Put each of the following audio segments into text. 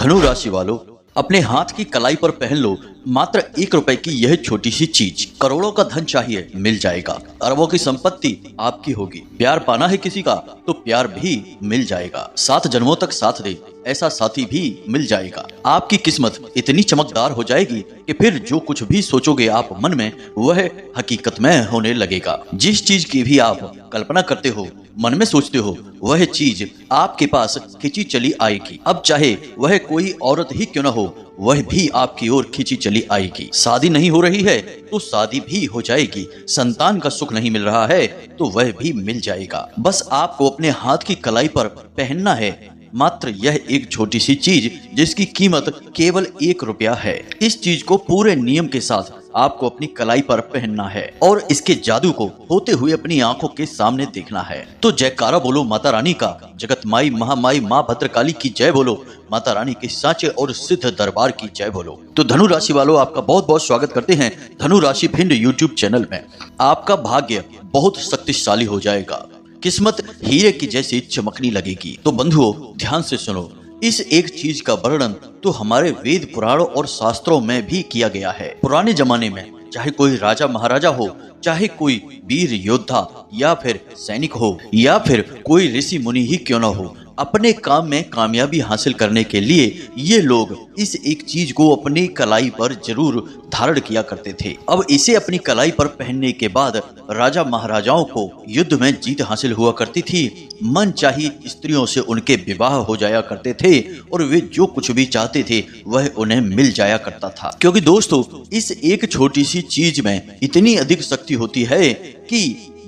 धनु राशि वालों, अपने हाथ की कलाई पर पहन लो मात्र 1 रुपए की यह छोटी सी चीज। करोड़ों का धन चाहिए, मिल जाएगा। अरबों की संपत्ति आपकी होगी। प्यार पाना है किसी का तो प्यार भी मिल जाएगा। 7 जन्मों तक साथ दे ऐसा साथी भी मिल जाएगा। आपकी किस्मत इतनी चमकदार हो जाएगी कि फिर जो कुछ भी सोचोगे आप मन में, वह हकीकत में होने लगेगा। जिस चीज की भी आप कल्पना करते हो, मन में सोचते हो, वह चीज आपके पास खिंची चली आएगी। अब चाहे वह कोई औरत ही क्यों न हो, वह भी आपकी ओर खिंची चली आएगी। शादी नहीं हो रही है तो शादी भी हो जाएगी। संतान का सुख नहीं मिल रहा है तो वह भी मिल जाएगा। बस आपको अपने हाथ की कलाई पर पहनना है मात्र यह एक छोटी सी चीज, जिसकी कीमत केवल 1 रुपया है। इस चीज को पूरे नियम के साथ आपको अपनी कलाई पर पहनना है और इसके जादू को होते हुए अपनी आंखों के सामने देखना है। तो जयकारा बोलो माता रानी का, जगत माई महामाई माँ भद्रकाली की जय बोलो, माता रानी के साचे और सिद्ध दरबार की जय बोलो। तो धनु राशि वालों, आपका बहुत बहुत स्वागत करते हैं धनु राशि भिंड यूट्यूब चैनल में। आपका भाग्य बहुत शक्तिशाली हो जाएगा। किस्मत हीरे की जैसी चमकनी लगेगी। तो बंधुओं, ध्यान से सुनो। इस एक चीज का वर्णन तो हमारे वेद पुराणों और शास्त्रों में भी किया गया है। पुराने जमाने में चाहे कोई राजा महाराजा हो, चाहे कोई वीर योद्धा या फिर सैनिक हो, या फिर कोई ऋषि मुनि ही क्यों न हो, अपने काम में कामयाबी हासिल करने के लिए ये लोग इस एक चीज को अपनी कलाई पर जरूर धारण किया करते थे। अब इसे अपनी कलाई पर पहनने के बाद राजा महाराजाओं को युद्ध में जीत हासिल हुआ करती थी। मन चाही स्त्रियों से उनके विवाह हो जाया करते थे और वे जो कुछ भी चाहते थे वह उन्हें मिल जाया करता था। क्योंकि दोस्तों, इस एक छोटी सी चीज में इतनी अधिक शक्ति होती है कि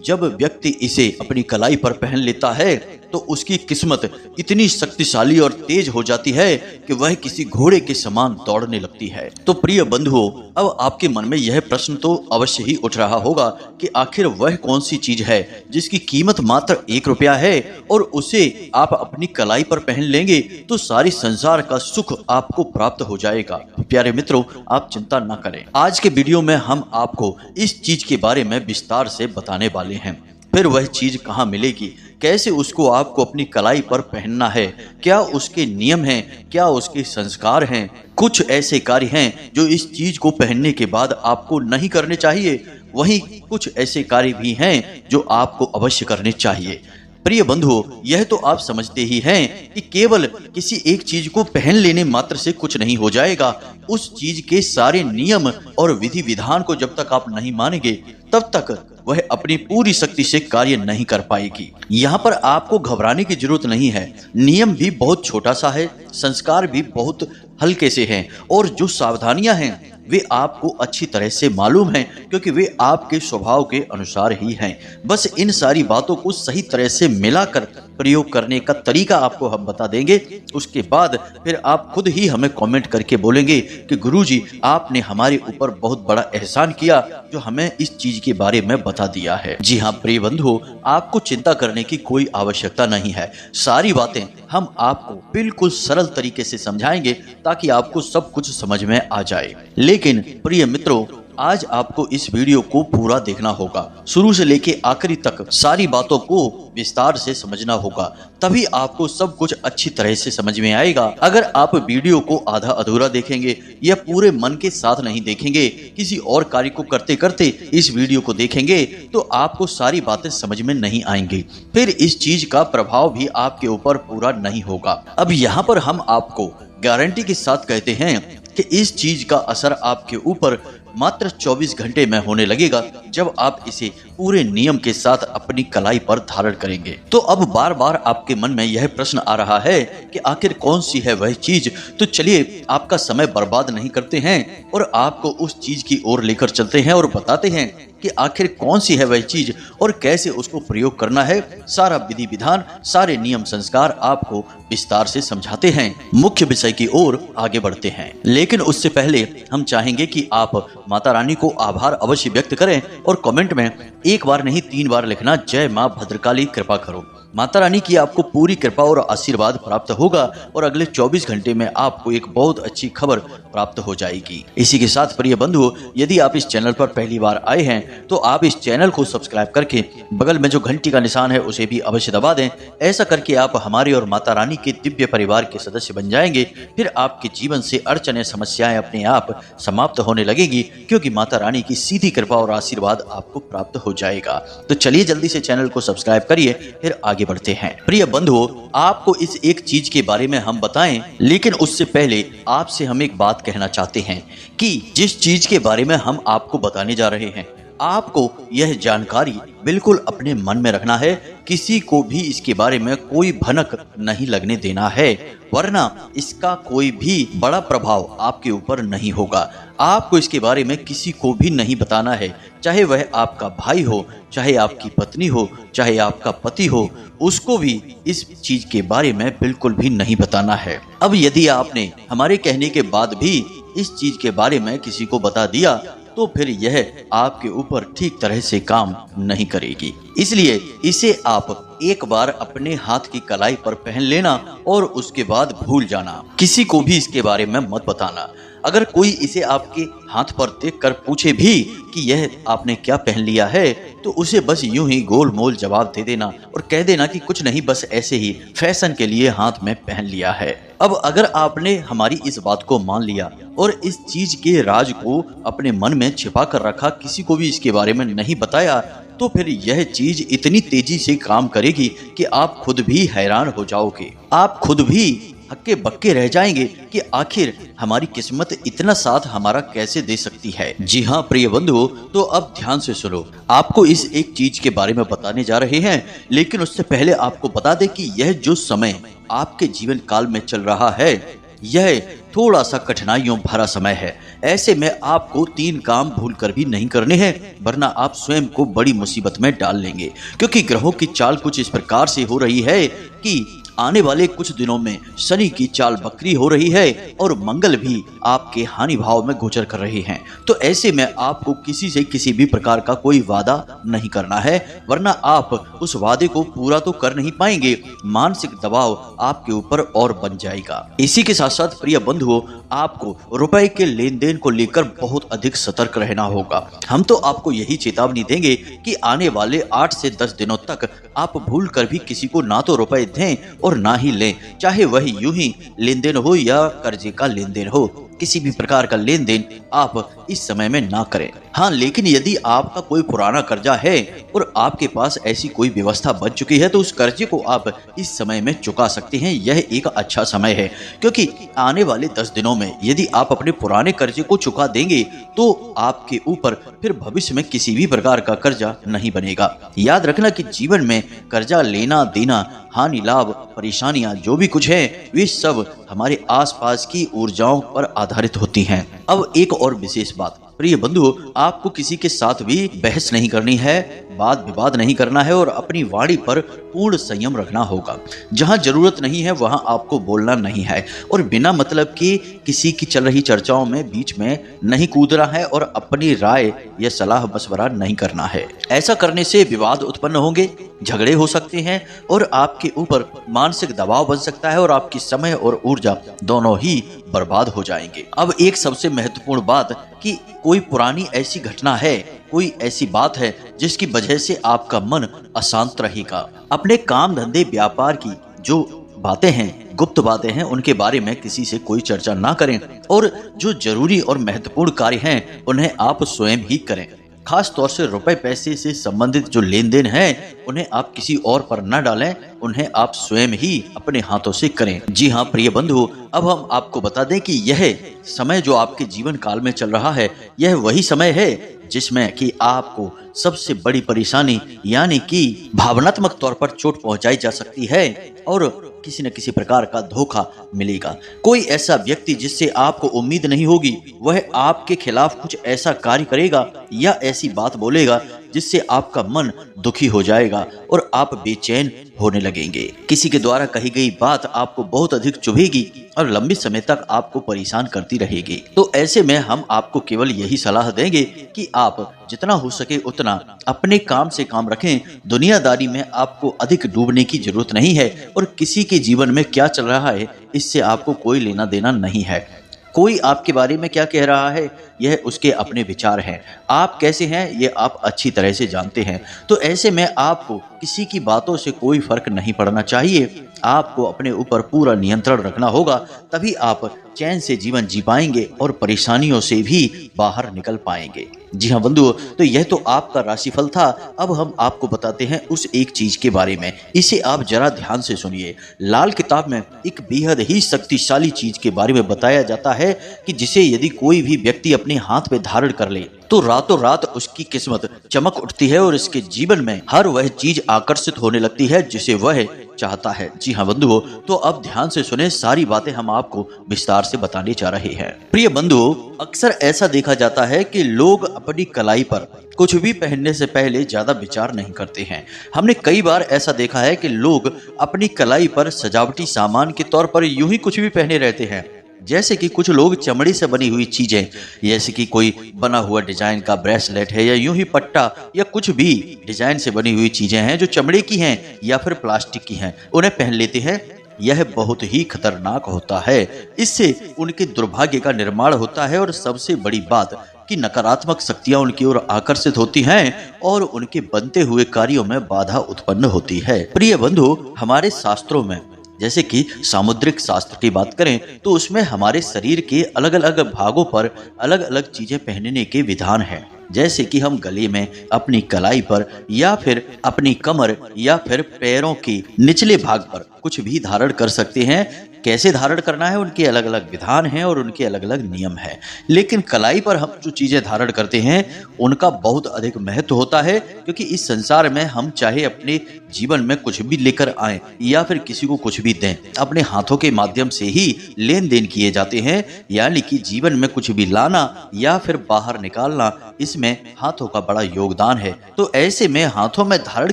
जब व्यक्ति इसे अपनी कलाई पर पहन लेता है तो उसकी किस्मत इतनी शक्तिशाली और तेज हो जाती है कि वह किसी घोड़े के समान दौड़ने लगती है। तो प्रिय बंधुओं, अब आपके मन में यह प्रश्न तो अवश्य ही उठ रहा होगा कि आखिर वह कौन सी चीज है जिसकी कीमत मात्र 1 रुपया है और उसे आप अपनी कलाई पर पहन लेंगे तो सारी संसार का सुख आपको प्राप्त हो जाएगा। प्यारे मित्रों, आप चिंता न करें। आज के वीडियो में हम आपको इस चीज के बारे में विस्तार से बताने वाले हैं। फिर वह चीज कहाँ मिलेगी, कैसे उसको आपको अपनी कलाई पर पहनना है, क्या उसके नियम हैं, क्या उसके संस्कार हैं। कुछ ऐसे कार्य हैं जो इस चीज को पहनने के बाद आपको नहीं करने चाहिए, वहीं कुछ ऐसे कार्य भी हैं जो आपको अवश्य करने चाहिए। प्रिय बंधुओं, यह तो आप समझते ही हैं कि केवल किसी एक चीज को पहन लेने मात्र से कुछ नहीं हो जाएगा। उस चीज के सारे नियम और विधि विधान को जब तक आप नहीं मानेंगे तब तक वह अपनी पूरी शक्ति से कार्य नहीं कर पाएगी। यहाँ पर आपको घबराने की जरूरत नहीं है। नियम भी बहुत छोटा सा है, संस्कार भी बहुत हल्के से हैं और जो सावधानियां हैं वे आपको अच्छी तरह से मालूम हैं, क्योंकि वे आपके स्वभाव के अनुसार ही हैं। बस इन सारी बातों को सही तरह से मिलाकर प्रयोग करने का तरीका आपको हम बता देंगे। उसके बाद फिर आप खुद ही हमें कमेंट करके बोलेंगे कि गुरुजी, आपने हमारे ऊपर बहुत बड़ा एहसान किया जो हमें इस चीज के बारे में बता दिया है। जी हाँ प्रिय बंधुओं, आपको चिंता करने की कोई आवश्यकता नहीं है। सारी बातें हम आपको बिल्कुल सरल तरीके से समझाएंगे ताकि आपको सब कुछ समझ में आ जाए। लेकिन प्रिय मित्रों, आज आपको इस वीडियो को पूरा देखना होगा, शुरू से लेके आखिरी तक सारी बातों को विस्तार से समझना होगा, तभी आपको सब कुछ अच्छी तरह से समझ में आएगा। अगर आप वीडियो को आधा अधूरा देखेंगे या पूरे मन के साथ नहीं देखेंगे, किसी और कार्य को करते करते इस वीडियो को देखेंगे तो आपको सारी बातें समझ में नहीं आएंगी। फिर इस चीज का प्रभाव भी आपके ऊपर पूरा नहीं होगा। अब यहाँ पर हम आपको गारंटी के साथ कहते हैं कि इस चीज का असर आपके ऊपर मात्र 24 घंटे में होने लगेगा जब आप इसे पूरे नियम के साथ अपनी कलाई पर धारण करेंगे। तो अब बार बार आपके मन में यह प्रश्न आ रहा है कि आखिर कौन सी है वह चीज। तो चलिए आपका समय बर्बाद नहीं करते हैं और आपको उस चीज की ओर लेकर चलते हैं और बताते हैं कि आखिर कौन सी है वह चीज और कैसे उसको प्रयोग करना है। सारा विधि विधान, सारे नियम संस्कार आपको विस्तार से समझाते हैं। मुख्य विषय की ओर आगे बढ़ते हैं, लेकिन उससे पहले हम चाहेंगे कि आप माता रानी को आभार अवश्य व्यक्त करें और कमेंट में 1 बार नहीं 3 बार लिखना, जय माँ भद्रकाली कृपा करो। माता रानी की आपको पूरी कृपा और आशीर्वाद प्राप्त होगा और अगले 24 घंटे में आपको एक बहुत अच्छी खबर प्राप्त हो जाएगी। इसी के साथ प्रिय बंधुओं, यदि आप इस चैनल पर पहली बार आए हैं तो आप इस चैनल को सब्सक्राइब करके बगल में जो घंटी का निशान है उसे भी अवश्य दबा दें। ऐसा करके आप हमारे और माता रानी के दिव्य परिवार के सदस्य बन जाएंगे। फिर आपके जीवन से अड़चने समस्याएं अपने आप समाप्त होने लगेगी, क्योंकि माता रानी की सीधी कृपा और आशीर्वाद आपको प्राप्त हो जाएगा। तो चलिए जल्दी से चैनल को सब्सक्राइब करिए, फिर आगे बढ़ते हैं। प्रिय बंधुओं, आपको इस एक चीज के बारे में हम बताएं, लेकिन उससे पहले आपसे हम एक बात कहना चाहते हैं कि जिस चीज के बारे में हम आपको बताने जा रहे हैं, आपको यह जानकारी बिल्कुल अपने मन में रखना है। किसी को भी इसके बारे में कोई भनक नहीं लगने देना है, वरना इसका कोई भी बड़ा प्रभाव आपके ऊपर नहीं होगा। आपको इसके बारे में किसी को भी नहीं बताना है, चाहे वह आपका भाई हो, चाहे आपकी पत्नी हो, चाहे आपका पति हो, उसको भी इस चीज के बारे में बिल्कुल भी नहीं बताना है। अब यदि आपने हमारे कहने के बाद भी इस चीज के बारे में किसी को बता दिया तो फिर यह आपके ऊपर ठीक तरह से काम नहीं करेगी। इसलिए इसे आप एक बार अपने हाथ की कलाई पर पहन लेना और उसके बाद भूल जाना। किसी को भी इसके बारे में मत बताना। अगर कोई इसे आपके हाथ पर देखकर पूछे भी कि यह आपने क्या पहन लिया है, तो उसे बस यूं ही गोल मोल जवाब दे देना और कह देना कि कुछ नहीं, बस ऐसे ही फैशन के लिए हाथ में पहन लिया है। अब अगर आपने हमारी इस बात को मान लिया और इस चीज के राज को अपने मन में छिपा कर रखा, किसी को भी इसके बारे में नहीं बताया, तो फिर यह चीज इतनी तेजी से काम करेगी कि आप खुद भी हैरान हो जाओगे। आप खुद भी हक्के बक्के रह जाएंगे कि आखिर हमारी किस्मत इतना साथ हमारा कैसे दे सकती है। जी हाँ प्रिय बंधुओं, तो अब ध्यान से सुनो। आपको इस एक चीज के बारे में बताने जा रहे हैं, लेकिन उससे पहले आपको बता दें कि यह जो समय आपके जीवन काल में चल रहा है, यह थोड़ा सा कठिनाइयों भरा समय है। ऐसे में आपको 3 काम भूलकर भी नहीं करने हैं, वरना आप स्वयं को बड़ी मुसीबत में डाल लेंगे। क्योंकि ग्रहों की चाल कुछ इस प्रकार से हो रही है कि आने वाले कुछ दिनों में शनि की चाल बकरी हो रही है और मंगल भी आपके हानि भाव में गोचर कर रहे हैं। तो ऐसे में आपको किसी से किसी भी प्रकार का कोई वादा नहीं करना है, वरना आप उस वादे को पूरा तो कर नहीं पाएंगे। मानसिक दबाव आपके ऊपर और बन जाएगा। इसी के साथ साथ प्रिय बंधुओं, आपको रुपए के लेन देन को लेकर बहुत अधिक सतर्क रहना होगा। हम तो आपको यही चेतावनी देंगे कि आने वाले 8 से 10 दिनों तक आप भूल कर भी किसी को ना तो रुपए दें और ना ही लें, चाहे वह यूं ही लेन देन हो या कर्जे का लेन देन हो। किसी भी प्रकार का लेन देन आप इस समय में ना करें। हाँ, लेकिन यदि आपका कोई पुराना कर्जा है और आपके पास ऐसी कोई व्यवस्था बन चुकी है, तो उस कर्जे को आप इस समय में चुका सकते हैं। यह एक अच्छा समय है, क्योंकि आने वाले 10 दिनों में यदि आप अपने पुराने कर्जे को चुका देंगे तो आपके ऊपर फिर भविष्य में किसी भी प्रकार का कर्जा नहीं बनेगा। याद रखना कि जीवन में कर्जा लेना देना, हानि लाभ, परेशानियां जो भी कुछ है, वे सब हमारे आसपास की ऊर्जाओं पर आधारित होती हैं। अब एक और विशेष बात, प्रिय बंधुओं, आपको किसी के साथ भी बहस नहीं करनी है, वाद विवाद नहीं करना है और अपनी वाणी पर पूर्ण संयम रखना होगा। जहां जरूरत नहीं है वहां आपको बोलना नहीं है और बिना मतलब के किसी की चल रही चर्चाओं में बीच में नहीं कूदना है और अपनी राय या सलाह मशवरा नहीं करना है। ऐसा करने से विवाद उत्पन्न होंगे, झगड़े हो सकते हैं और आपके ऊपर मानसिक दबाव बन सकता है और आपकी समय और ऊर्जा दोनों ही बर्बाद हो जाएंगे। अब एक सबसे महत्वपूर्ण बात कि कोई पुरानी ऐसी घटना है, कोई ऐसी बात है जिसकी वजह से आपका मन अशांत रहेगा। अपने काम धंधे व्यापार की जो बातें हैं, गुप्त बातें हैं, उनके बारे में किसी से कोई चर्चा ना करें और जो जरूरी और महत्वपूर्ण कार्य हैं उन्हें आप स्वयं ही करें। खास तौर से रुपए पैसे से संबंधित जो लेन देन है उन्हें आप किसी और पर न डालें, उन्हें आप स्वयं ही अपने हाथों से करें। जी हाँ प्रिय बंधु, अब हम आपको बता दें कि यह समय जो आपके जीवन काल में चल रहा है, यह वही समय है जिसमें कि आपको सबसे बड़ी परेशानी यानी कि भावनात्मक तौर पर चोट पहुंचाई जा सकती है और किसी न किसी प्रकार का धोखा मिलेगा। कोई ऐसा व्यक्ति जिससे आपको उम्मीद नहीं होगी, वह आपके खिलाफ कुछ ऐसा कार्य करेगा या ऐसी बात बोलेगा जिससे आपका मन दुखी हो जाएगा और आप बेचैन होने लगेंगे। किसी के द्वारा कही गई बात आपको बहुत अधिक चुभेगी और लंबे समय तक आपको परेशान करती रहेगी। तो ऐसे में हम आपको केवल यही सलाह देंगे कि आप जितना हो सके उतना अपने काम से काम रखें। दुनियादारी में आपको अधिक डूबने की जरूरत नहीं है और किसी के जीवन में क्या चल रहा है इससे आपको कोई लेना देना नहीं है। कोई आपके बारे में क्या कह रहा है यह उसके अपने विचार हैं। आप कैसे हैं ये आप अच्छी तरह से जानते हैं। तो ऐसे में आपको किसी की बातों से कोई फर्क नहीं पड़ना चाहिए। आपको अपने ऊपर पूरा नियंत्रण रखना होगा, तभी आप चैन से जीवन जी पाएंगे और परेशानियों से भी बाहर निकल पाएंगे। जी हाँ बंधुओं, तो यह तो आपका राशिफल था। अब हम आपको बताते हैं उस एक चीज के बारे में, इसे आप जरा ध्यान से सुनिए। लाल किताब में एक बेहद ही शक्तिशाली चीज के बारे में बताया जाता है कि जिसे यदि कोई भी व्यक्ति अपने हाथ में धारण कर ले तो रातों रात उसकी किस्मत चमक उठती है और इसके जीवन में हर वह चीज आकर्षित होने लगती है जिसे वह चाहता है। जी हाँ बंधुओं, तो अब ध्यान से सुने, सारी बातें हम आपको विस्तार से बताने जा रहे हैं। प्रिय बंधुओं, अक्सर ऐसा देखा जाता है कि लोग अपनी कलाई पर कुछ भी पहनने से पहले ज्यादा विचार नहीं करते हैं। हमने कई बार ऐसा देखा है कि लोग अपनी कलाई पर सजावटी सामान के तौर पर यूं ही कुछ भी पहने रहते हैं, जैसे कि कुछ लोग चमड़ी से बनी हुई चीजें, जैसे कि कोई बना हुआ डिजाइन का ब्रेसलेट है या यूं ही पट्टा या कुछ भी डिजाइन से बनी हुई चीजें हैं जो चमड़े की हैं या फिर प्लास्टिक की हैं, उन्हें पहन लेते हैं। यह बहुत ही खतरनाक होता है। इससे उनके दुर्भाग्य का निर्माण होता है और सबसे बड़ी बात कि नकारात्मक शक्तियां उनकी ओर आकर्षित होती हैं और उनके बनते हुए कार्यों में बाधा उत्पन्न होती है। प्रिय बंधु, हमारे शास्त्रों में जैसे कि सामुद्रिक शास्त्र की बात करें तो उसमें हमारे शरीर के अलग अलग भागों पर अलग अलग चीजें पहनने के विधान हैं। जैसे कि हम गले में, अपनी कलाई पर या फिर अपनी कमर या फिर पैरों के निचले भाग पर कुछ भी धारण कर सकते हैं। कैसे धारण करना है उनके अलग अलग विधान हैं और उनके अलग अलग नियम हैं। लेकिन कलाई पर हम जो चीजें धारण करते हैं उनका बहुत अधिक महत्व होता है, क्योंकि इस संसार में हम चाहे अपने जीवन में कुछ भी लेकर आए या फिर किसी को कुछ भी दें, अपने हाथों के माध्यम से ही लेन देन किए जाते हैं। यानी कि जीवन में कुछ भी लाना या फिर बाहर निकालना, इसमें हाथों का बड़ा योगदान है। तो ऐसे में हाथों में धारण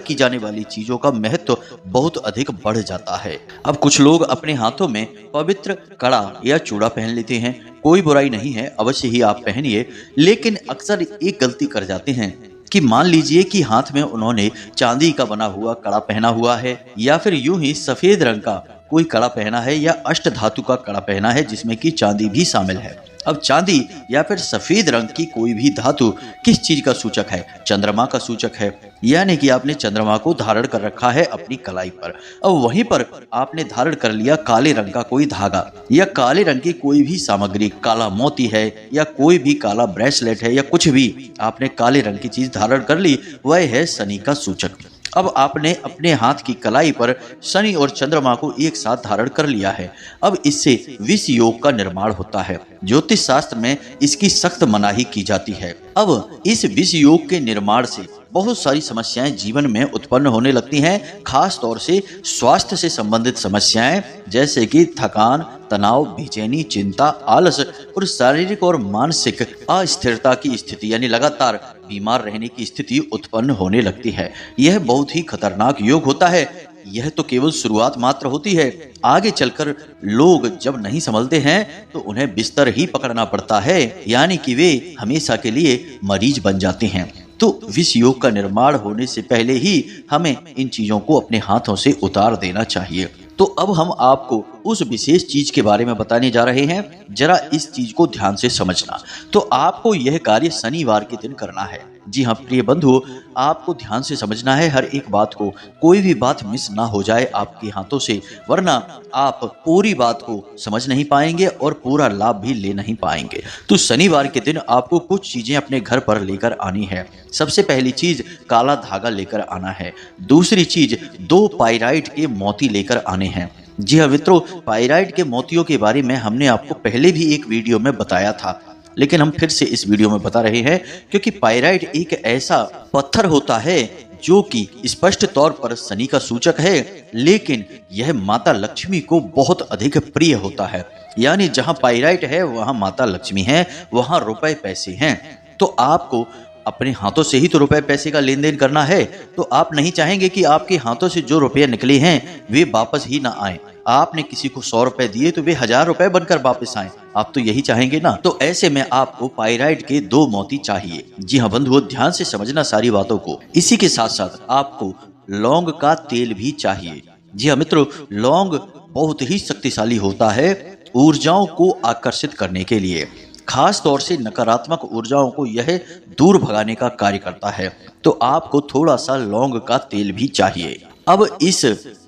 की जाने वाली चीजों का महत्व बहुत अधिक बढ़ जाता है। अब कुछ लोग अपने हाथों में पवित्र कड़ा या चूड़ा पहन लेते हैं। कोई बुराई नहीं है, अवश्य ही आप पहनिए। लेकिन अक्सर एक गलती कर जाते हैं कि मान लीजिए कि हाथ में उन्होंने चांदी का बना हुआ कड़ा पहना हुआ है या फिर यूं ही सफेद रंग का कोई कड़ा पहना है या अष्ट धातु का कड़ा पहना है जिसमें कि चांदी भी शामिल है। अब चांदी या फिर सफेद रंग की कोई भी धातु किस चीज का सूचक है? चंद्रमा का सूचक है। यानी कि आपने चंद्रमा को धारण कर रखा है अपनी कलाई पर। अब वहीं पर आपने धारण कर लिया काले रंग का कोई धागा या काले रंग की कोई भी सामग्री, काला मोती है या कोई भी काला ब्रेसलेट है या कुछ भी आपने काले रंग की चीज धारण कर ली, वह है शनि का सूचक। अब आपने अपने हाथ की कलाई पर शनि और चंद्रमा को एक साथ धारण कर लिया है। अब इससे विष योग का निर्माण होता है। ज्योतिष शास्त्र में इसकी सख्त मनाही की जाती है। अब इस विष योग के निर्माण से बहुत सारी समस्याएं जीवन में उत्पन्न होने लगती हैं, खास तौर से स्वास्थ्य से संबंधित समस्याएं, जैसे कि थकान, तनाव, बेचैनी, चिंता, आलस और शारीरिक और मानसिक अस्थिरता की स्थिति, यानी लगातार बीमार रहने की स्थिति उत्पन्न होने लगती है। यह बहुत ही खतरनाक योग होता है। यह तो केवल शुरुआत मात्र होती है। आगे चलकर लोग जब नहीं संभलते हैं तो उन्हें बिस्तर ही पकड़ना पड़ता है, यानी कि वे हमेशा के लिए मरीज बन जाते हैं। तो विष योग का निर्माण होने से पहले ही हमें इन चीजों को अपने हाथों से उतार देना चाहिए। तो अब हम आपको उस विशेष चीज के बारे में बताने जा रहे हैं। जरा इस चीज को ध्यान से समझना। तो आपको यह कार्य शनिवार के दिन करना है। जी हाँ प्रिय बंधु, आपको ध्यान से समझना है हर एक बात को, कोई भी बात मिस ना हो जाए आपके हाथों से, वरना आप पूरी बात को समझ नहीं पाएंगे और पूरा लाभ भी ले नहीं पाएंगे। तो शनिवार के दिन आपको कुछ चीजें अपने घर पर लेकर आनी है। सबसे पहली चीज काला धागा लेकर आना है। दूसरी चीज 2 पाइराइट के मोती लेकर आने हैं। जी हाँ मित्रों, पाइराइट के मोतियों के बारे में हमने आपको पहले भी एक वीडियो में बताया था, लेकिन हम फिर से इस वीडियो में बता रहे हैं क्योंकि पाइराइट एक ऐसा पत्थर होता है जो कि स्पष्ट तौर पर शनि का सूचक है, लेकिन यह माता लक्ष्मी को बहुत अधिक प्रिय होता है। यानी जहां पाइराइट है वहां माता लक्ष्मी है, वहां रुपए पैसे हैं। तो आपको अपने हाथों से ही तो रुपए पैसे का लेन देन करना है, तो आप नहीं चाहेंगे कि आपके हाथों से जो रुपए निकले हैं वे वापस ही ना आए। आपने किसी को 100 रुपए दिए तो वे 1000 रुपए बनकर वापस आए। आप तो यही चाहेंगे ना। तो ऐसे में आपको पाइराइट के 2 मोती चाहिए। जी हाँ बंधुओं, ध्यान से समझना सारी बातों को। इसी के साथ साथ आपको लौंग का तेल भी चाहिए। जी हाँ मित्रों, लौंग बहुत ही शक्तिशाली होता है ऊर्जाओं को आकर्षित करने के लिए। खास तौर से नकारात्मक ऊर्जाओं को यह दूर भगाने का कार्य करता है। तो आपको थोड़ा सा लौंग का तेल भी चाहिए। अब इस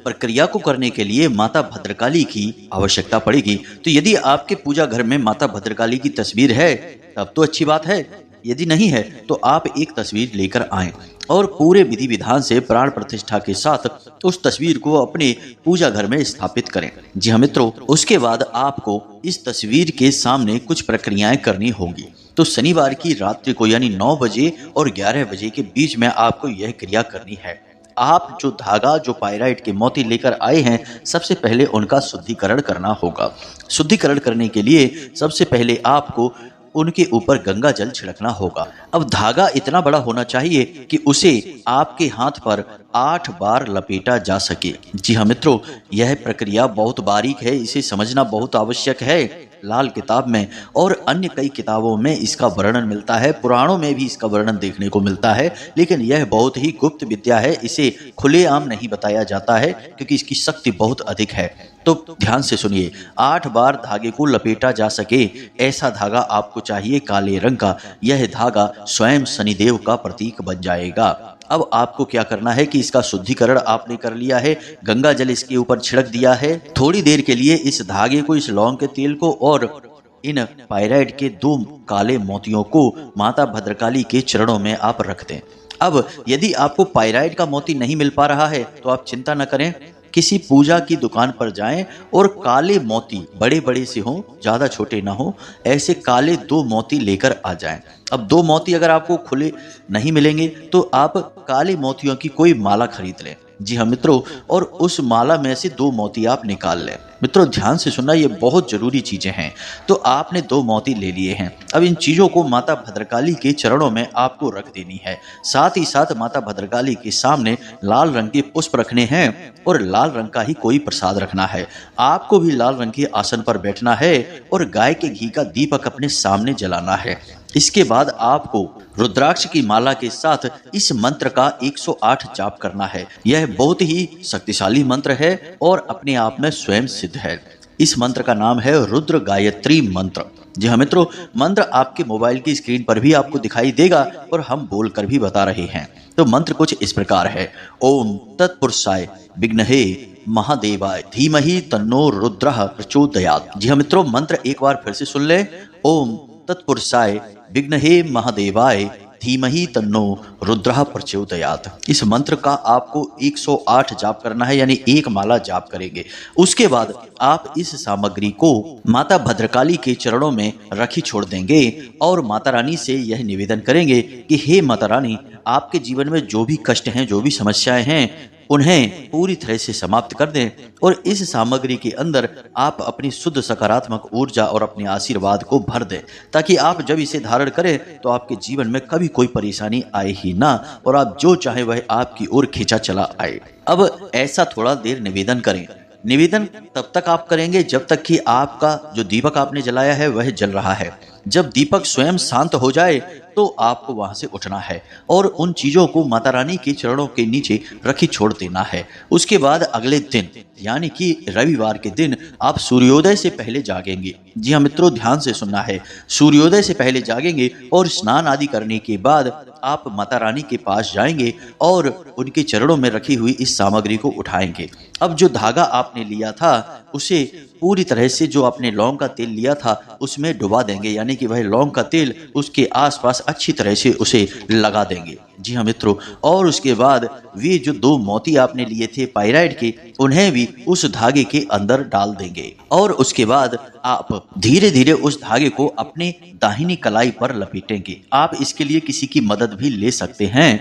प्रक्रिया को करने के लिए माता भद्रकाली की आवश्यकता पड़ेगी। तो यदि आपके पूजा घर में माता भद्रकाली की तस्वीर है तब तो अच्छी बात है, यदि नहीं है तो आप एक तस्वीर लेकर आएं और पूरे विधि विधान से प्राण प्रतिष्ठा के साथ उस तस्वीर को अपने पूजा घर में स्थापित करें। जी हाँ मित्रों, उसके बाद आपको इस तस्वीर के सामने कुछ प्रक्रियाएं करनी होंगी। तो शनिवार की रात्रि को यानी 9 बजे और 11 बजे के बीच में आपको यह क्रिया करनी है। आप जो धागा, जो पाइराइट के मोती लेकर आए हैं, सबसे पहले उनका शुद्धिकरण करना होगा। शुद्धिकरण करने के लिए सबसे पहले आपको उनके ऊपर गंगा जल छिड़कना होगा। अब धागा इतना बड़ा होना चाहिए कि उसे आपके हाथ पर 8 बार लपेटा जा सके। जी हाँ मित्रों, यह प्रक्रिया बहुत बारीक है, इसे समझना बहुत आवश्यक है। लाल किताब में और अन्य कई किताबों में इसका वर्णन मिलता है, पुराणों में भी इसका वर्णन देखने को मिलता है, लेकिन यह बहुत ही गुप्त विद्या है। इसे खुलेआम नहीं बताया जाता है क्योंकि इसकी शक्ति बहुत अधिक है। तो ध्यान से सुनिए, 8 बार धागे को लपेटा जा सके ऐसा धागा आपको चाहिए, काले रंग का। यह धागा स्वयं शनिदेव का प्रतीक बन जाएगा। अब आपको क्या करना है कि इसका शुद्धिकरण आपने कर लिया है, गंगा जल इसके ऊपर छिड़क दिया है। थोड़ी देर के लिए इस धागे को, इस लौंग के तेल को और इन पाइराइट के 2 काले मोतियों को माता भद्रकाली के चरणों में आप रख दें। अब यदि आपको पाइराइट का मोती नहीं मिल पा रहा है तो आप चिंता न करें, किसी पूजा की दुकान पर जाएं और काले मोती, बड़े बड़े से हों, ज़्यादा छोटे ना हो, ऐसे काले 2 मोती लेकर आ जाएं। अब 2 मोती अगर आपको खुले नहीं मिलेंगे तो आप काले मोतियों की कोई माला खरीद लें। जी हाँ मित्रों, और उस माला में से 2 मोती आप निकाल लें। मित्रों ध्यान से सुनना, ये बहुत जरूरी चीजें हैं। तो आपने 2 मोती ले लिए हैं। अब इन चीजों को माता भद्रकाली के चरणों में आपको रख देनी है। साथ ही साथ माता भद्रकाली के सामने लाल रंग के पुष्प रखने हैं और लाल रंग का ही कोई प्रसाद रखना है। आपको भी लाल रंग के आसन पर बैठना है और गाय के घी का दीपक अपने सामने जलाना है। इसके बाद आपको रुद्राक्ष की माला के साथ इस मंत्र का 108 जाप करना है। यह बहुत ही शक्तिशाली मंत्र है और अपने आप में स्वयं सिद्ध है। इस मंत्र का नाम है रुद्र गायत्री मंत्र। जी हाँ मित्रों, मंत्र आपके मोबाइल की स्क्रीन पर भी आपको दिखाई देगा और हम बोलकर भी बता रहे हैं। तो मंत्र कुछ इस प्रकार है। ओम तत्पुरुषाय विघ्नहे महादेवाय धीमहि तन्नो रुद्रः प्रचोदयात्। जी हाँ मित्रों, मंत्र एक बार फिर से सुन लें। ओम तत्पुरुषाय विघ्नहे महादेवाय धीमहि तन्नो रुद्रः प्रचोदयात्। इस मंत्र का आपको 108 जाप करना है, यानी 1 माला जाप करेंगे। उसके बाद आप इस सामग्री को माता भद्रकाली के चरणों में रखी छोड़ देंगे और माता रानी से यह निवेदन करेंगे कि हे माता रानी, आपके जीवन में जो भी कष्ट हैं, जो भी समस्याएं हैं, उन्हें पूरी तरह से समाप्त कर दें और इस सामग्री के अंदर आप अपनी शुद्ध सकारात्मक ऊर्जा और अपने आशीर्वाद को भर दें, ताकि आप जब इसे धारण करें तो आपके जीवन में कभी कोई परेशानी आए ही ना और आप जो चाहे वह आपकी ओर खींचा चला आए। अब ऐसा थोड़ा देर निवेदन करें। निवेदन तब तक आप करेंगे जब तक कि आपका जो दीपक आपने जलाया है वह जल रहा है। जब दीपक स्वयं शांत हो जाए तो आपको वहां से उठना है और उन चीजों को माता रानी के चरणों के नीचे रखी छोड़ देना है। उसके बाद अगले दिन यानी कि रविवार के दिन आप सूर्योदय से पहले जागेंगे। जी हाँ मित्रों, ध्यान से सुनना है। सूर्योदय से पहले जागेंगे और स्नान आदि करने के बाद आप माता रानी के पास जाएंगे और उनके चरणों में रखी हुई इस सामग्री को उठाएंगे। अब जो धागा आपने लिया था उसे पूरी तरह से, जो आपने लौंग का तेल लिया था उसमें डुबा देंगे, यानी कि वह लौंग का तेल उसके आसपास अच्छी तरह से उसे लगा देंगे। जी हाँ मित्रों, और उसके बाद वे जो 2 मोती आपने लिए थे पाइराइट के, उन्हें भी उस धागे के अंदर डाल देंगे और उसके बाद आप धीरे धीरे उस धागे को अपने दाहिनी कलाई पर लपेटेंगे। आप इसके लिए किसी की मदद भी ले सकते हैं।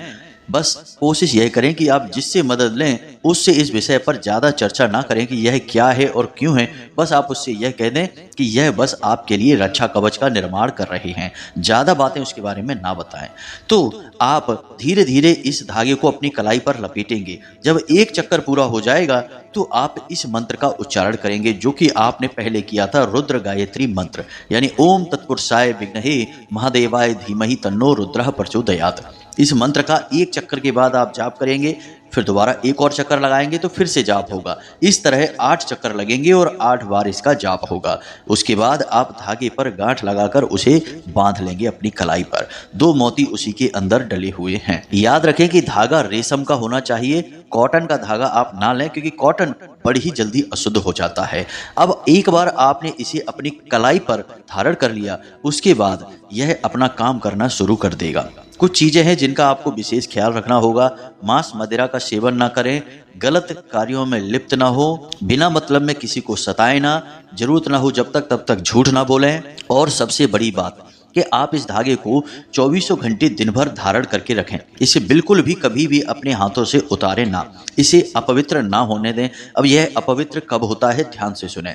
बस कोशिश यह करें कि आप जिससे मदद लें उससे इस विषय पर ज़्यादा चर्चा ना करें कि यह क्या है और क्यों है। बस आप उससे यह कह दें कि यह बस आपके लिए रक्षा कवच का निर्माण कर रहे हैं, ज़्यादा बातें उसके बारे में ना बताएं। तो आप धीरे धीरे इस धागे को अपनी कलाई पर लपेटेंगे। जब एक चक्कर पूरा हो जाएगा तो आप इस मंत्र का उच्चारण करेंगे जो कि आपने पहले किया था, रुद्र गायत्री मंत्र, यानी ओम तत्पुरुषाय विद्महे महादेवाय धीमहि तन्नो रुद्रः प्रचोदयात्। इस मंत्र का एक चक्कर के बाद आप जाप करेंगे, फिर दोबारा एक और चक्कर लगाएंगे तो फिर से जाप होगा। इस तरह 8 चक्कर लगेंगे और 8 बार इसका जाप होगा। उसके बाद आप धागे पर गांठ लगाकर उसे बांध लेंगे अपनी कलाई पर। 2 मोती उसी के अंदर डले हुए हैं। याद रखें कि धागा रेशम का होना चाहिए, कॉटन का धागा आप ना लें क्योंकि कॉटन बड़ी ही जल्दी अशुद्ध हो जाता है। अब एक बार आपने इसे अपनी कलाई पर धारण कर लिया, उसके बाद यह अपना काम करना शुरू कर देगा। कुछ चीजें हैं जिनका आपको विशेष ख्याल रखना होगा। मांस मदिरा का सेवन ना करें, गलत कार्यों में लिप्त ना हो, बिना मतलब में किसी को सताएं ना, जरूरत ना हो जब तक तब तक झूठ ना बोलें, और सबसे बड़ी बात कि आप इस धागे को 24 घंटे दिन भर धारण करके रखें। इसे बिल्कुल भी कभी भी अपने हाथों से उतारें ना, इसे अपवित्र ना होने दें। अब यह अपवित्र कब होता है, ध्यान से सुने।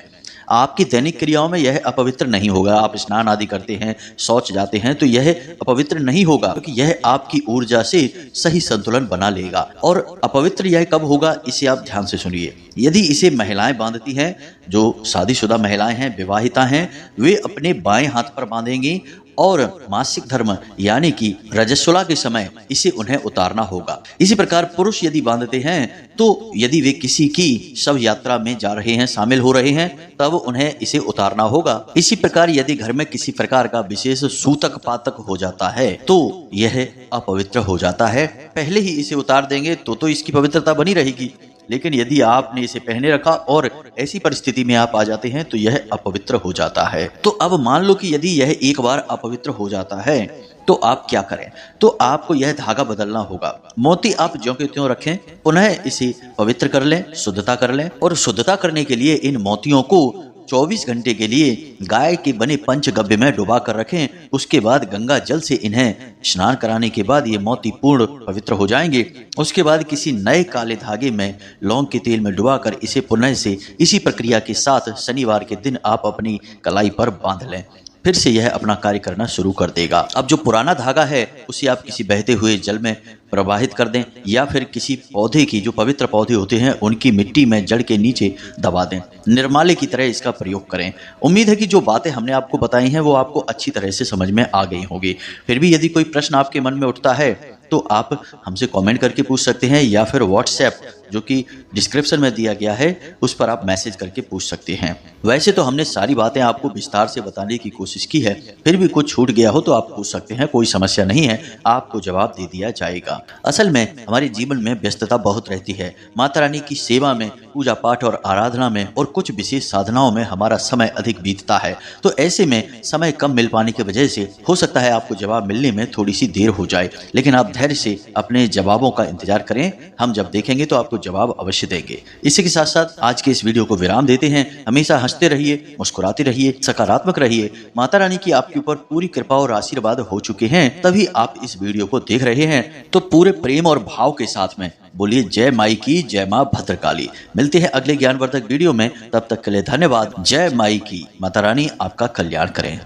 आपकी दैनिक क्रियाओं में यह अपवित्र नहीं होगा। आप स्नान आदि करते हैं, शौच जाते हैं, तो यह अपवित्र नहीं होगा क्योंकि यह आपकी ऊर्जा से सही संतुलन बना लेगा। और अपवित्र यह कब होगा, इसे आप ध्यान से सुनिए। यदि इसे महिलाएं बांधती हैं, जो शादीशुदा महिलाएं हैं, विवाहिता हैं, वे अपने बाएं हाथ पर बांधेंगी और मासिक धर्म यानी कि रजस्वला के समय इसे उन्हें उतारना होगा। इसी प्रकार पुरुष यदि बांधते हैं तो यदि वे किसी की शव यात्रा में जा रहे हैं, शामिल हो रहे हैं, तब उन्हें इसे उतारना होगा। इसी प्रकार यदि घर में किसी प्रकार का विशेष सूतक पातक हो जाता है तो यह अपवित्र हो जाता है। पहले ही इसे उतार देंगे तो इसकी पवित्रता बनी रहेगी, लेकिन यदि आपने इसे पहने रखा और ऐसी परिस्थिति में आप आ जाते हैं तो यह अपवित्र हो जाता है। तो अब मान लो कि यदि यह एक बार अपवित्र हो जाता है तो आप क्या करें, तो आपको यह धागा बदलना होगा। मोती आप ज्यों के त्यों रखें, पुनः इसे पवित्र कर लें, शुद्धता कर लें, और शुद्धता करने के लिए इन मोतियों को 24 घंटे के लिए गाय के बने पंचगव्य में डुबा कर रखें। उसके बाद गंगा जल से इन्हें स्नान कराने के बाद ये मोती पूर्ण पवित्र हो जाएंगे। उसके बाद किसी नए काले धागे में लौंग के तेल में डुबाकर इसे पुनः से इसी प्रक्रिया के साथ शनिवार के दिन आप अपनी कलाई पर बांध लें। फिर से यह अपना कार्य करना शुरू कर देगा। अब जो पुराना धागा है उसे आप किसी बहते हुए जल में प्रवाहित कर दें या फिर किसी पौधे की, जो पवित्र पौधे होते हैं उनकी मिट्टी में जड़ के नीचे दबा दें। निर्माल्य की तरह इसका प्रयोग करें। उम्मीद है कि जो बातें हमने आपको बताई हैं वो आपको अच्छी तरह से समझ में आ गई होंगी। फिर भी यदि कोई प्रश्न आपके मन में उठता है तो आप हमसे कमेंट करके पूछ सकते हैं या फिर व्हाट्सएप जो कि डिस्क्रिप्शन में दिया गया है उस पर आप मैसेज करके पूछ सकते हैं। वैसे तो हमने सारी बातें आपको विस्तार से बताने की कोशिश की है, फिर भी कुछ छूट गया हो तो आप पूछ सकते हैं, कोई समस्या नहीं है, आपको जवाब दे दिया जाएगा। असल में हमारे जीवन में व्यस्तता बहुत रहती है। माता रानी की सेवा में, पूजा पाठ और आराधना में और कुछ विशेष साधनाओं में हमारा समय अधिक बीतता है। तो ऐसे में समय कम मिल पाने की वजह से हो सकता है आपको जवाब मिलने में थोड़ी सी देर हो जाए, लेकिन आप धैर्य से अपने जवाबों का इंतजार करें। हम जब देखेंगे तो आपको जवाब अवश्य देंगे। इसी के साथ साथ आज के इस वीडियो को विराम देते हैं। हमेशा हंसते रहिए, मुस्कुराते रहिए, सकारात्मक रहिए। माता रानी की आपके ऊपर पूरी कृपा और आशीर्वाद हो चुके हैं, तभी आप इस वीडियो को देख रहे हैं। तो पूरे प्रेम और भाव के साथ में बोलिए जय माई की, जय मां भद्रकाली। मिलते हैं अगले ज्ञानवर्धक वीडियो में, तब तक के लिए धन्यवाद। जय माई की। माता रानी आपका कल्याण करें।